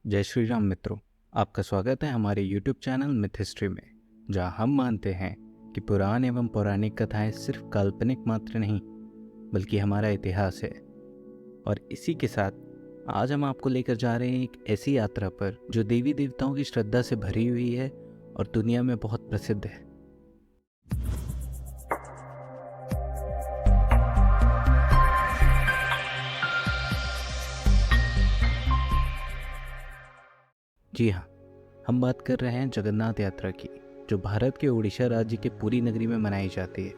जय श्री राम मित्रों, आपका स्वागत है हमारे YouTube चैनल मिथ हिस्ट्री में, जहां हम मानते हैं कि पुराण एवं पौराणिक कथाएं सिर्फ काल्पनिक मात्र नहीं बल्कि हमारा इतिहास है। और इसी के साथ आज हम आपको लेकर जा रहे हैं एक ऐसी यात्रा पर जो देवी देवताओं की श्रद्धा से भरी हुई है और दुनिया में बहुत प्रसिद्ध है। जी हाँ, हम बात कर रहे हैं जगन्नाथ यात्रा की, जो भारत के उड़ीसा राज्य के पुरी नगरी में मनाई जाती है।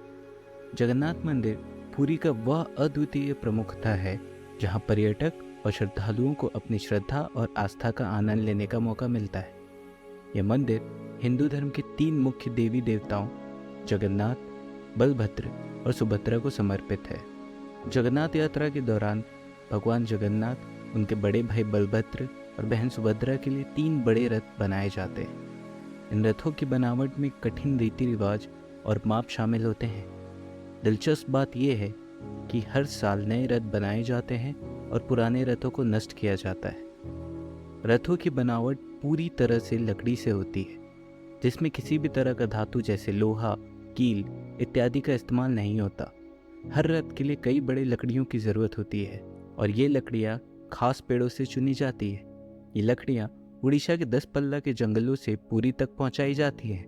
जगन्नाथ मंदिर पुरी का वह अद्वितीय प्रमुखता है जहाँ पर्यटक और श्रद्धालुओं को अपनी श्रद्धा और आस्था का आनंद लेने का मौका मिलता है। यह मंदिर हिंदू धर्म के 3 मुख्य देवी देवताओं जगन्नाथ, बलभद्र और सुभद्रा को समर्पित है। जगन्नाथ यात्रा के दौरान भगवान जगन्नाथ, उनके बड़े भाई बलभद्र और बहन सुभद्रा के लिए 3 बड़े रथ बनाए जाते हैं। इन रथों की बनावट में कठिन रीति रिवाज और माप शामिल होते हैं। दिलचस्प बात यह है कि हर साल नए रथ बनाए जाते हैं और पुराने रथों को नष्ट किया जाता है। रथों की बनावट पूरी तरह से लकड़ी से होती है, जिसमें किसी भी तरह का धातु जैसे लोहा, कील इत्यादि का इस्तेमाल नहीं होता। हर रथ के लिए कई बड़े लकड़ियों की ज़रूरत होती है और ये लकड़ियाँ खास पेड़ों से चुनी जाती है। ये लकड़ियाँ उड़ीसा के 10 पल्ला के जंगलों से पुरी तक पहुँचाई जाती हैं।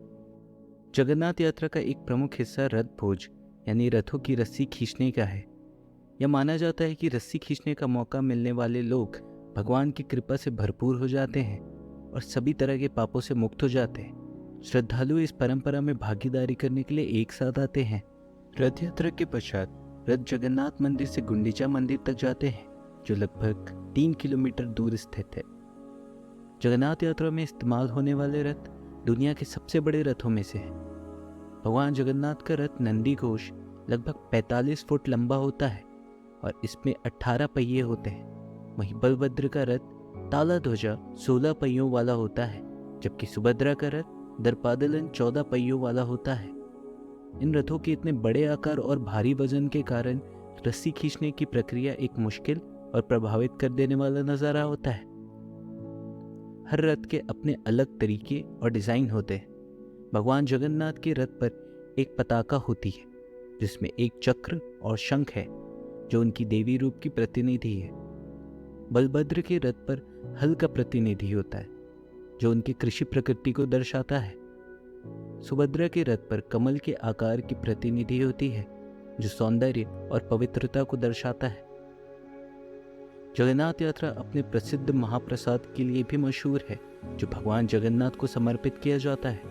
जगन्नाथ यात्रा का एक प्रमुख हिस्सा रथ भोज यानी रथों की रस्सी खींचने का है। यह माना जाता है कि रस्सी खींचने का मौका मिलने वाले लोग भगवान की कृपा से भरपूर हो जाते हैं और सभी तरह के पापों से मुक्त हो जाते हैं। श्रद्धालु इस परंपरा में भागीदारी करने के लिए एक साथ आते हैं। रथ यात्रा के पश्चात रथ जगन्नाथ मंदिर से गुंडीचा मंदिर तक जाते हैं, जो लगभग 3 किलोमीटर दूर स्थित है। जगन्नाथ यात्रा में इस्तेमाल होने वाले रथ दुनिया के सबसे बड़े रथों में से है। भगवान जगन्नाथ का रथ नंदी घोष लगभग 45 फुट लंबा होता है और इसमें 18 पहिए होते हैं। वहीं बलभद्र का रथ ताला ध्वजा 16 पहियों वाला होता है, जबकि सुभद्रा का रथ दर्पादलन 14 पहियों वाला होता है। इन रथों के इतने बड़े आकार और भारी वजन के कारण रस्सी खींचने की प्रक्रिया एक मुश्किल और प्रभावित कर देने वाला नज़ारा होता है। हर रथ के अपने अलग तरीके और डिज़ाइन होते हैं। भगवान जगन्नाथ के रथ पर एक पताका होती है, जिसमें एक चक्र और शंख है, जो उनकी देवी रूप की प्रतिनिधि है। बलभद्र के रथ पर हल का प्रतिनिधि होता है, जो उनकी कृषि प्रकृति को दर्शाता है। सुभद्रा के रथ पर कमल के आकार की प्रतिनिधि होती है, जो सौंदर्य और पवित्रता को दर्शाता है। जगन्नाथ यात्रा अपने प्रसिद्ध महाप्रसाद के लिए भी मशहूर है, जो भगवान जगन्नाथ को समर्पित किया जाता है।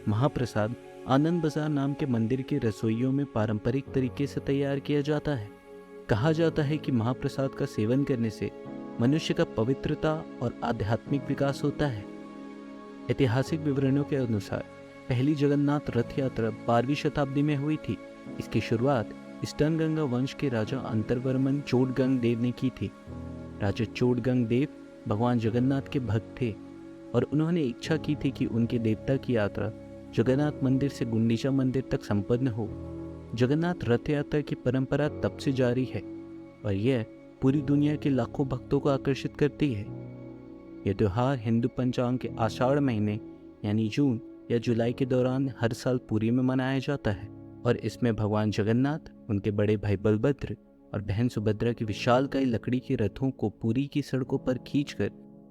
महाप्रसाद आनंद बाजार नाम के मंदिर के रसोइयों में पारंपरिक तरीके से तैयार किया जाता है। कहा जाता है कि महाप्रसाद का सेवन करने से मनुष्य का पवित्रता और आध्यात्मिक विकास होता है। ऐतिहासिक विवरणों के अनुसार पहली जगन्नाथ रथ यात्रा 12वीं शताब्दी में हुई थी। इसकी शुरुआत ईस्टर्न गंगा वंश के राजा अंतरवर्मन चोडगंग देव ने की थी। राजा चोडगंग देव भगवान जगन्नाथ के भक्त थे और उन्होंने इच्छा की थी कि उनके देवता की यात्रा जगन्नाथ मंदिर से गुंडीचा मंदिर तक संपन्न हो। जगन्नाथ रथ यात्रा की परंपरा तब से जारी है और यह पूरी दुनिया के लाखों भक्तों को आकर्षित करती है। यह त्यौहार हिंदू पंचांग के आषाढ़ महीने यानी जून या जुलाई के दौरान हर साल पुरी में मनाया जाता है और इसमें भगवान जगन्नाथ, उनके बड़े भाई बलभद्र और बहन सुभद्रा की विशालकाय लकड़ी के रथों को पुरी की सड़कों पर खींचकर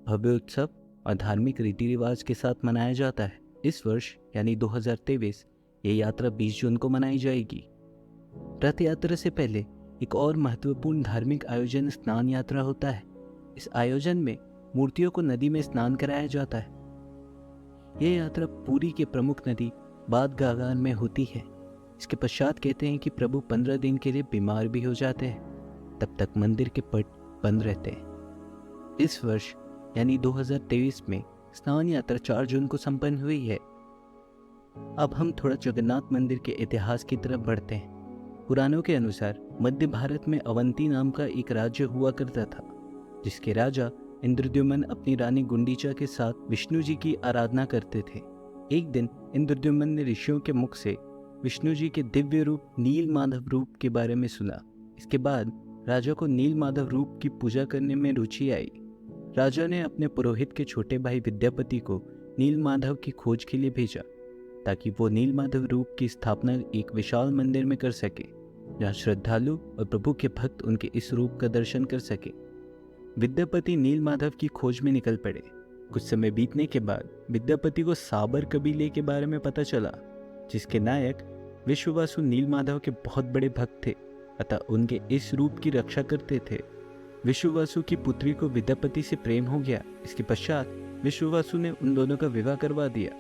भव्य उत्सव और धार्मिक रीति रिवाज के साथ मनाया जाता है। इस वर्ष यानी 2023 ये यात्रा 20 जून को मनाई जाएगी। रथ यात्रा से पहले एक और महत्वपूर्ण धार्मिक आयोजन स्नान यात्रा होता है। इस आयोजन में मूर्तियों को नदी में स्नान कराया जाता है। यह यात्रा पुरी के प्रमुख नदी बादगागान में होती है। इसके पश्चात कहते हैं कि प्रभु 15 दिन के लिए बीमार भी हो जाते हैं, तब तक मंदिर के पट बंद रहते हैं। इस वर्ष यानी 2023 में स्नान यात्रा 4 जून को संपन्न हुई है। अब हम थोड़ा जगन्नाथ मंदिर के इतिहास की तरफ बढ़ते हैं। पुराणों के अनुसार मध्य भारत में अवंती नाम का एक राज्य हुआ करता था, जिसके राजा इंद्रद्युम्न अपनी रानी गुंडीचा के साथ विष्णु जी की आराधना करते थे। एक दिन इंद्रद्युम्न ने ऋषियों के मुख से विष्णु जी के दिव्य रूप नील माधव रूप के बारे में सुना। इसके बाद राजा को नील माधव रूप की पूजा करने में रुचि आई। राजा ने अपने पुरोहित के छोटे भाई विद्यापति को नीलमाधव की खोज के लिए भेजा, ताकि वो नीलमाधव रूप की स्थापना एक विशाल मंदिर में कर सके, जहाँ श्रद्धालु और प्रभु के भक्त उनके इस रूप का दर्शन कर सके। विद्यापति नीलमाधव की खोज में निकल पड़े। कुछ समय बीतने के बाद विद्यापति को साबर कबीले के बारे में पता चला, जिसके नायक विश्ववासु नीलमाधव के बहुत बड़े भक्त थे, अतः उनके इस रूप की रक्षा करते थे। विश्ववासु की पुत्री को विद्यापति से प्रेम हो गया। इसके पश्चात विश्ववासु ने उन दोनों का विवाह करवा दिया।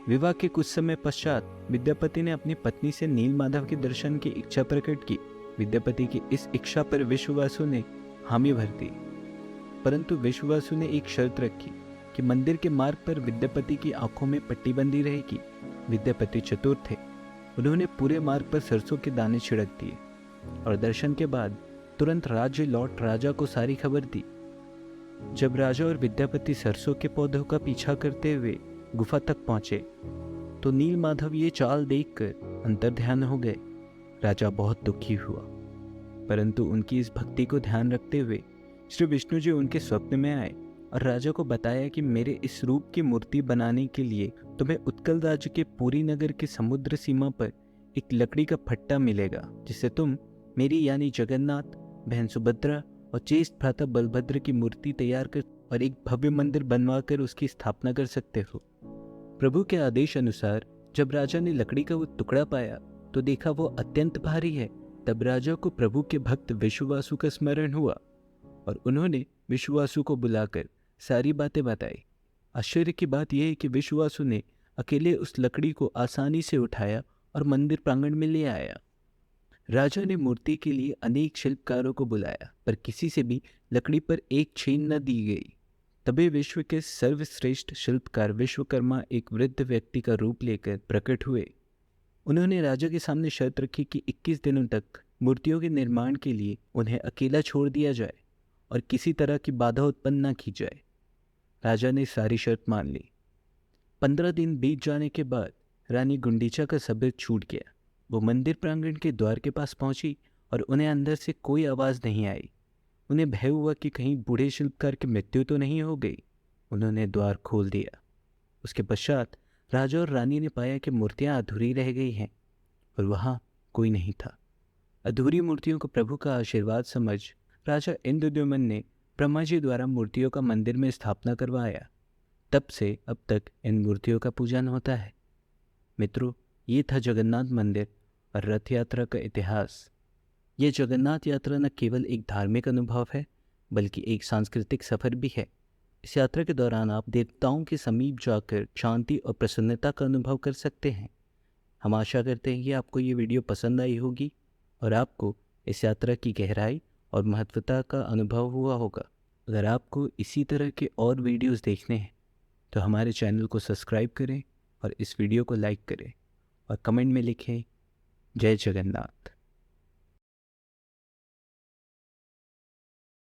विवाह के कुछ समय पश्चात विद्यापति ने अपनी पत्नी से नीलमाधव के दर्शन की इच्छा प्रकट की। विद्यापति की इस इच्छा पर विश्ववासु ने हामी भर दी, परंतु विश्ववासु ने एक शर्त रखी कि मंदिर के मार्ग पर विद्यापति की आंखों में पट्टी बंधी रहेगी। विद्यापति चतुर थे। उन्होंने पूरे मार्ग पर सरसों के दाने छिड़क दिए और दर्शन के बाद तुरंत राज्य लौट राजा को सारी खबर दी। जब राजा और विद्यापति सरसों के पौधों का पीछा करते हुए गुफा तक पहुंचे तो नीलमाधव ये चाल देखकर अंतर्ध्यान हो गए। राजा बहुत दुखी हुआ, परंतु उनकी इस भक्ति को ध्यान रखते हुए श्री विष्णु जी उनके स्वप्न में आए और राजा को बताया कि मेरे इस रूप की मूर्ति बनाने के लिए तुम्हें उत्कल राज्य के पुरी नगर के समुद्र सीमा पर एक लकड़ी का फट्टा मिलेगा, जिससे तुम मेरी यानी जगन्नाथ, बहन सुभद्रा और ज्येष्ठ भ्राता बलभद्र की मूर्ति तैयार कर और एक भव्य मंदिर बनवा कर उसकी स्थापना कर सकते हो। प्रभु के आदेश अनुसार जब राजा ने लकड़ी का वो टुकड़ा पाया तो देखा वो अत्यंत भारी है। तब राजा को प्रभु के भक्त विश्ववासु का स्मरण हुआ और उन्होंने विश्ववासु को बुलाकर सारी बातें बताई। आश्चर्य की बात यह है कि विश्ववासु ने अकेले उस लकड़ी को आसानी से उठाया और मंदिर प्रांगण में ले आया। राजा ने मूर्ति के लिए अनेक शिल्पकारों को बुलाया, पर किसी से भी लकड़ी पर एक छेद न दी गई। तभी विश्व के सर्वश्रेष्ठ शिल्पकार विश्वकर्मा एक वृद्ध व्यक्ति का रूप लेकर प्रकट हुए। उन्होंने राजा के सामने शर्त रखी कि 21 दिनों तक मूर्तियों के निर्माण के लिए उन्हें अकेला छोड़ दिया जाए और किसी तरह की बाधा उत्पन्न न की जाए। राजा ने सारी शर्त मान ली। 15 दिन बीत जाने के बाद रानी गुंडीचा का सब्र छूट गया। वो मंदिर प्रांगण के द्वार के पास पहुंची और उन्हें अंदर से कोई आवाज़ नहीं आई। उन्हें भय हुआ कि कहीं बूढ़े शिल्पकार की मृत्यु तो नहीं हो गई। उन्होंने द्वार खोल दिया। उसके पश्चात राजा और रानी ने पाया कि मूर्तियां अधूरी रह गई हैं और वहाँ कोई नहीं था। अधूरी मूर्तियों को प्रभु का आशीर्वाद समझ राजा इंद्रद्युम्न ने ब्रह्मा जी द्वारा मूर्तियों का मंदिर में स्थापना करवाया। तब से अब तक इन मूर्तियों का पूजन होता है। मित्रों, ये था जगन्नाथ मंदिर और रथ यात्रा का इतिहास। यह जगन्नाथ यात्रा न केवल एक धार्मिक अनुभव है, बल्कि एक सांस्कृतिक सफर भी है। इस यात्रा के दौरान आप देवताओं के समीप जाकर शांति और प्रसन्नता का अनुभव कर सकते हैं। हम आशा करते हैं कि आपको ये वीडियो पसंद आई होगी और आपको इस यात्रा की गहराई और महत्वता का अनुभव हुआ होगा। अगर आपको इसी तरह के और वीडियोस देखने हैं तो हमारे चैनल को सब्सक्राइब करें और इस वीडियो को लाइक करें और कमेंट में लिखें जय जगन्नाथ।